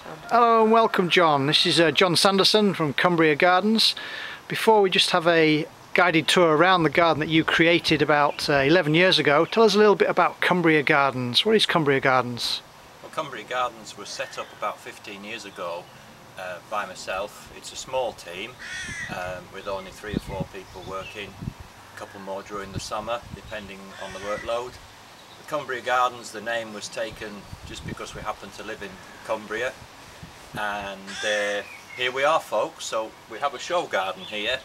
Hello and welcome, John. This is John Sanderson from Cumbria Gardens. Before we just have a guided tour around the garden that you created about 11 years ago, tell us a little bit about Cumbria Gardens. What is Cumbria Gardens? Well, Cumbria Gardens was set up about 15 years ago by myself. It's a small team with only 3 or 4 people working, a couple more during the summer depending on the workload. The Cumbria Gardens, the name was taken just because we happen to live in Cumbria, and here we are, folks. So we have a show garden here.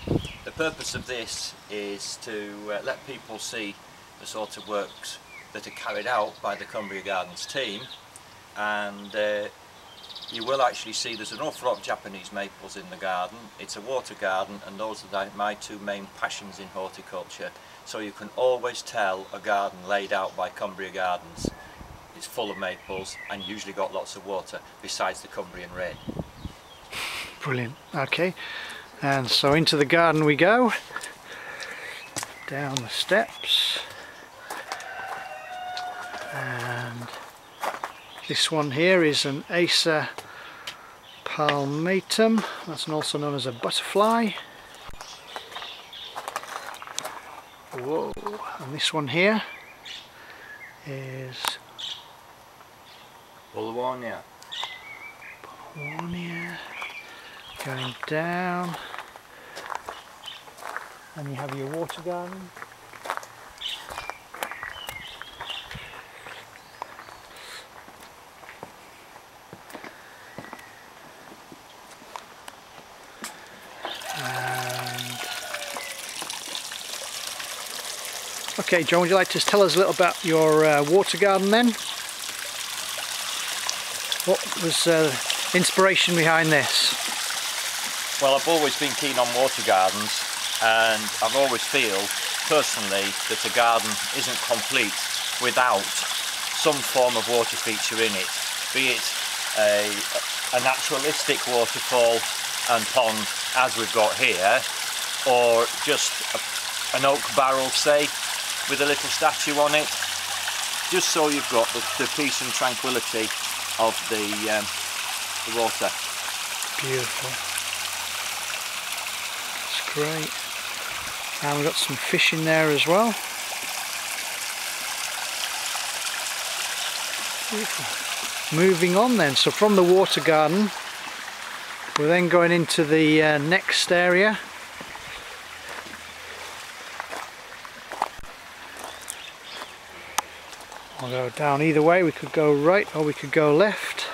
The purpose of this is to let people see the sort of works that are carried out by the Cumbria Gardens team, and you will actually see there's an awful lot of Japanese maples in the garden. It's a water garden, and those are my 2 main passions in horticulture. So you can always tell a garden laid out by Cumbria Gardens is full of maples and usually got lots of water, besides the Cumbrian rain. Brilliant. Okay, and so into the garden we go, down the steps, and this one here is an Acer palmatum, that's also known as a butterfly. Whoa, and this one here is Bulwarnia. Going down, and you have your water garden. Okay, John, would you like to tell us a little about your water garden then? What was the inspiration behind this? Well, I've always been keen on water gardens, and I've always feel personally that a garden isn't complete without some form of water feature in it, be it a naturalistic waterfall and pond as we've got here, or just an oak barrel, say, with a little statue on it, just so you've got the peace and tranquility of the water. Beautiful. That's great. And we've got some fish in there as well. Beautiful. Moving on then, so from the water garden we're then going into the next area. I'll go down either way. We could go right or we could go left.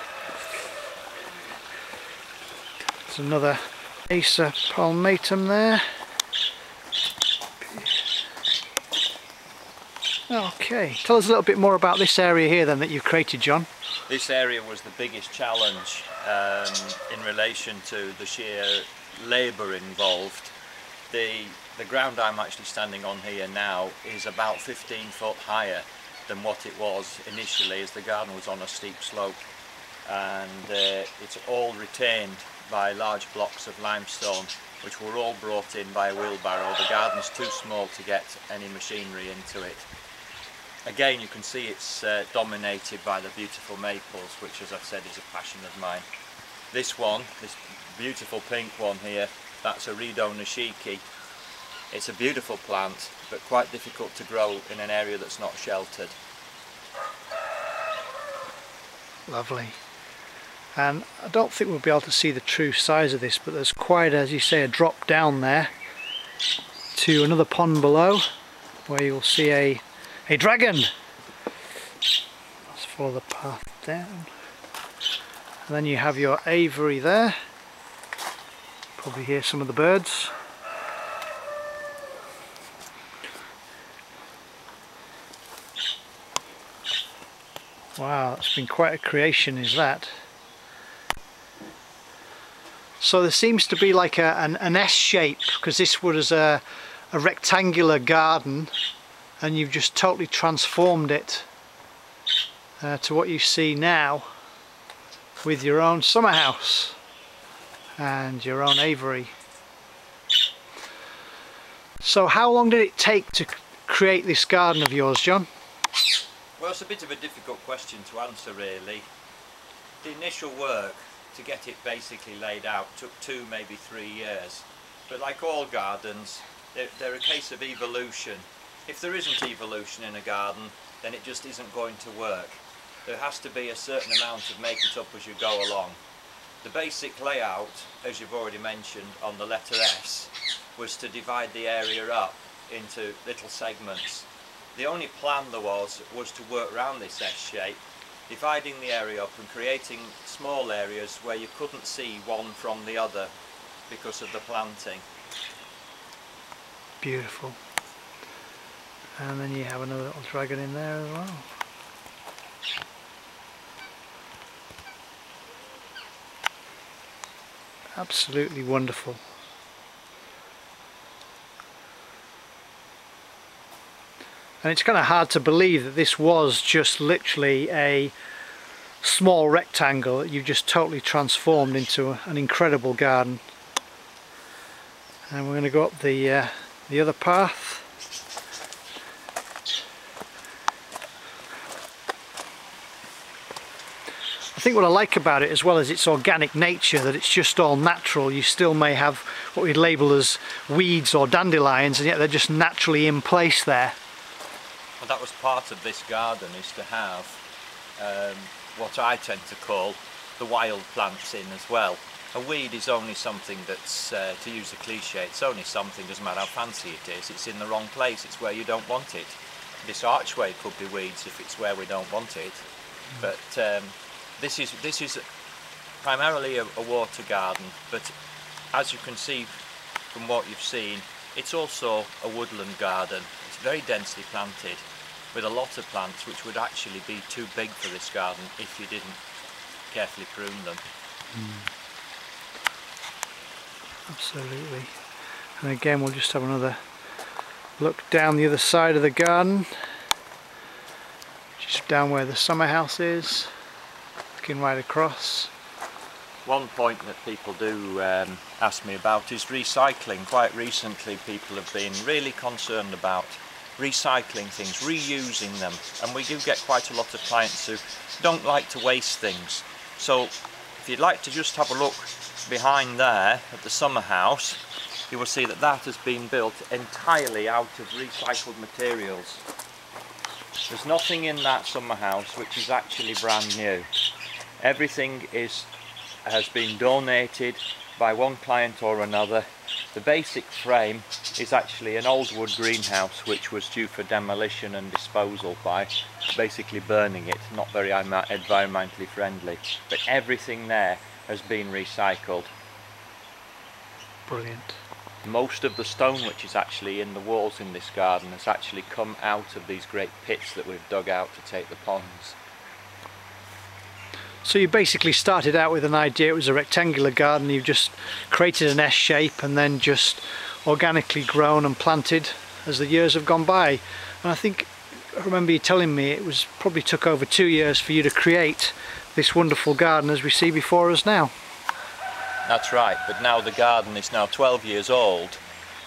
There's another Acer palmatum there. Okay, tell us a little bit more about this area here then that you've created, John. This area was the biggest challenge in relation to the sheer labour involved. The ground I'm actually standing on here now is about 15 foot higher than what it was initially, as the garden was on a steep slope, and it's all retained by large blocks of limestone, which were all brought in by a wheelbarrow. The garden's too small to get any machinery into it. Again, you can see it's dominated by the beautiful maples, which, as I've said, is a passion of mine. This one, this beautiful pink one here, that's a Rido Nishiki. It's a beautiful plant, but quite difficult to grow in an area that's not sheltered. Lovely. And I don't think we'll be able to see the true size of this, but there's quite, as you say, a drop down there to another pond below, where you'll see a dragon. Let's follow the path down. And then you have your aviary there. Probably hear some of the birds. Wow, that's been quite a creation, is that? So there seems to be like an S shape, because this was a rectangular garden, and you've just totally transformed it to what you see now, with your own summer house and your own aviary. So how long did it take to create this garden of yours, John? Well, it's a bit of a difficult question to answer, really. The initial work to get it basically laid out took 2, maybe 3 years. But like all gardens, they're a case of evolution. If there isn't evolution in a garden, then it just isn't going to work. There has to be a certain amount of make it up as you go along. The basic layout, as you've already mentioned on the letter S, was to divide the area up into little segments. The only plan there was to work around this S shape, dividing the area up and creating small areas where you couldn't see one from the other because of the planting. Beautiful. And then you have another little dragon in there as well. Absolutely wonderful. And it's kind of hard to believe that this was just literally a small rectangle that you've just totally transformed into an incredible garden. And we're going to go up the other path. I think what I like about it, as well as its organic nature, that it's just all natural. You still may have what we'd label as weeds or dandelions, and yet they're just naturally in place there. Well, that was part of this garden, is to have what I tend to call the wild plants in as well. A weed is only something that's, to use a cliche, it's only something, doesn't matter how fancy it is, it's in the wrong place, it's where you don't want it. This archway could be weeds if it's where we don't want it, but this is primarily a water garden, but as you can see from what you've seen, it's also a woodland garden. It's very densely planted with a lot of plants which would actually be too big for this garden if you didn't carefully prune them. Absolutely. And again, we'll just have another look down the other side of the garden, just down where the summer house is, looking right across. One point that people do ask me about is recycling. Quite recently people have been really concerned about recycling things, reusing them, and we do get quite a lot of clients who don't like to waste things. So if you'd like to just have a look behind there at the summer house, you will see that that has been built entirely out of recycled materials. There's nothing in that summer house which is actually brand new. Everything has been donated by one client or another. The basic frame is actually an old wood greenhouse which was due for demolition and disposal by basically burning it. Not very environmentally friendly, but everything there has been recycled. Brilliant. Most of the stone which is actually in the walls in this garden has actually come out of these great pits that we've dug out to take the ponds. So you basically started out with an idea, it was a rectangular garden, you've just created an S shape and then just organically grown and planted as the years have gone by. And I remember you telling me it was probably took over 2 years for you to create this wonderful garden as we see before us now. That's right, but now the garden is now 12 years old,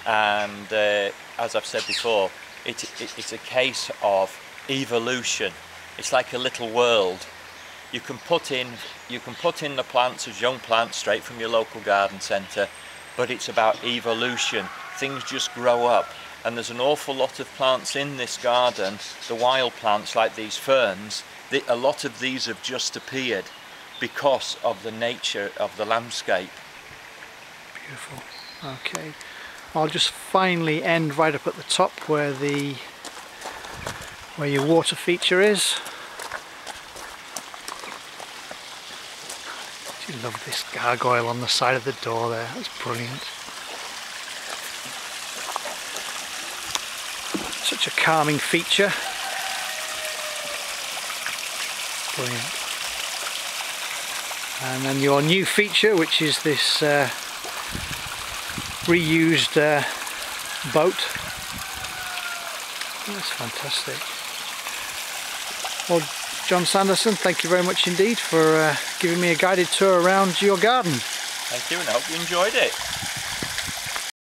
and as I've said before, it's a case of evolution. It's like a little world. You can put in the plants as young plants straight from your local garden centre, but it's about evolution. Things just grow up, and there's an awful lot of plants in this garden, the wild plants like these ferns. A lot of these have just appeared because of the nature of the landscape. Beautiful. Okay, I'll just finally end right up at the top where your water feature is. I love this gargoyle on the side of the door there, that's brilliant. Such a calming feature. Brilliant. And then your new feature, which is this reused boat. That's fantastic. Well, John Sanderson, thank you very much indeed for giving me a guided tour around your garden. Thank you, and I hope you enjoyed it.